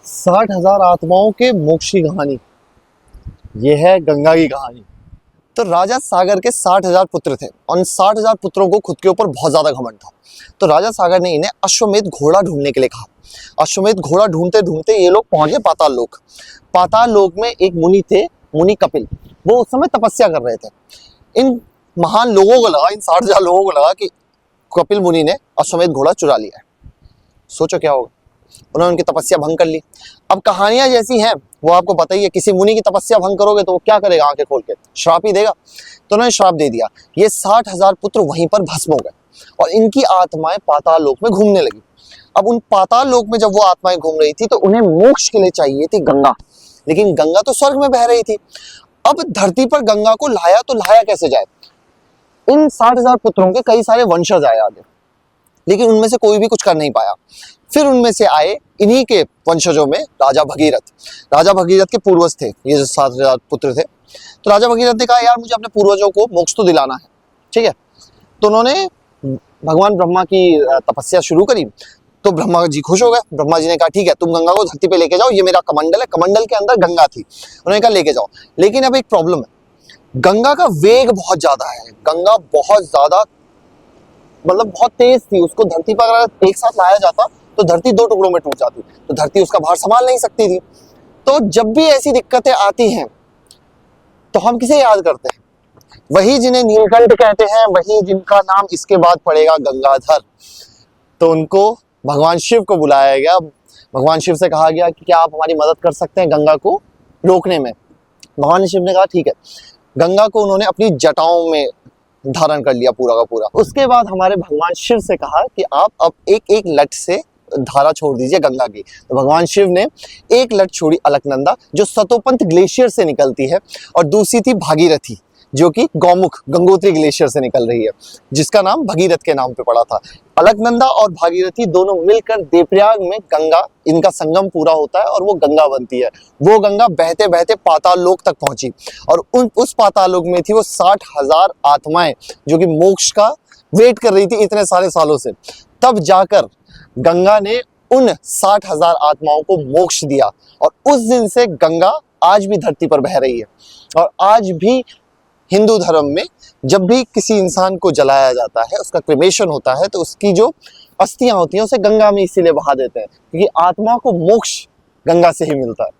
60,000 आत्माओं के मोक्ष की कहानी। यह है गंगा की कहानी। तो राजा सागर के 60,000 पुत्र थे और उन 60,000 पुत्रों को खुद के ऊपर बहुत ज्यादा घमंड था। तो राजा सागर ने इन्हें अश्वमेध घोड़ा ढूंढने के लिए कहा। अश्वमेध घोड़ा ढूंढते ढूंढते ये लोग पहुंचे पाताल लोक। पाताल लोक में एक मुनि थे, मुनि कपिल। वो उस समय तपस्या कर रहे थे। इन महान लोगों को लगा, इन 60,000 लोगों को लगा कि कपिल मुनि ने अश्वमेध घोड़ा चुरा लिया है। सोचो क्या होगा। उन्होंने उनकी तपस्या भंग कर ली। अब कहानियां जैसी हैं वो आपको पता ही है, किसी मुनि की तपस्या भंग करोगे तो वो क्या करेगा, आंखें खोल के श्राप ही देगा। तो उन्होंने श्राप दे दिया। ये 60,000 पुत्र वहीं पर भस्म हो गए और इनकी आत्माएं पाताल लोक में घूमने लगी। अब उन पाताल लोक में जब वो आत्माएं घूम रही थी तो उन्हें मोक्ष के लिए चाहिए थी गंगा, लेकिन गंगा तो स्वर्ग में बह रही थी। अब धरती पर गंगा को लाया तो लाया कैसे जाए। इन 60,000 पुत्रों के कई सारे वंशज आए आगे, लेकिन उनमें से कोई भी कुछ कर नहीं पाया। फिर उनमें से आए इन्हीं के वंशजों में राजा भगीरथ। राजा भगीरथ के पूर्वज थे ये जो 60,000 पुत्र थे। तो राजा भगीरथ ने कहा, यार मुझे अपने पूर्वजों को मोक्ष तो दिलाना है, ठीक है। तो उन्होंने भगवान ब्रह्मा की तपस्या शुरू करी। तो ब्रह्मा जी खुश हो गए। ब्रह्मा जी ने कहा, ठीक है, तुम गंगा को धरती पे लेके जाओ, ये मेरा कमंडल है, कमंडल के अंदर गंगा थी। उन्होंने कहा लेके जाओ, लेकिन अब एक प्रॉब्लम है, गंगा का वेग बहुत ज्यादा है। गंगा बहुत ज्यादा मतलब बहुत तेज थी। उसको धरती पर अगर एक साथ लाया जाता तो धरती 2 टुकड़ों में टूट जाती। तो धरती उसका भार संभाल नहीं सकती थी। तो जब भी ऐसी दिक्कतें आती हैं तो हम किसे याद करते हैं? वही जिन्हें नीलकंठ कहते हैं, वही जिनका नाम इसके बाद पड़ेगा गंगाधर। तो उनको भगवान शिव को बुलाया गया। भगवान शिव से कहा गया कि क्या आप हमारी मदद कर सकते हैं गंगा को रोकने में। भगवान शिव ने कहा ठीक है। गंगा को उन्होंने अपनी जटाओं में धारण कर लिया पूरा का पूरा। उसके बाद हमारे भगवान शिव से कहा कि आप अब एक एक लट से धारा छोड़ दीजिए गंगा की। तो भगवान शिव ने एक लट छोड़ी अलकनंदा, जो सतोपंथ ग्लेशियर से निकलती है, और दूसरी थी भागीरथी, जो कि गौमुख गंगोत्री ग्लेशियर से निकल रही है, जिसका नाम भगीरथ के नाम पे पड़ा था। अलकनंदा और भागीरथी दोनों मिलकर देवप्रयाग में गंगा, इनका संगम पूरा होता है और वो गंगा बनती है। वो गंगा बहते बहते पाताल लोक तक पहुंची और उस पाताल लोक में थी वो 60,000 आत्माएं जो कि मोक्ष का वेट कर रही थी इतने सारे सालों से। तब जाकर गंगा ने उन 60,000 आत्माओं को मोक्ष दिया और उस दिन से गंगा आज भी धरती पर बह रही है। और आज भी हिंदू धर्म में जब भी किसी इंसान को जलाया जाता है, उसका क्रिमेशन होता है, तो उसकी जो अस्थियां होती हैं उसे गंगा में इसीलिए बहा देते हैं क्योंकि आत्मा को मोक्ष गंगा से ही मिलता है।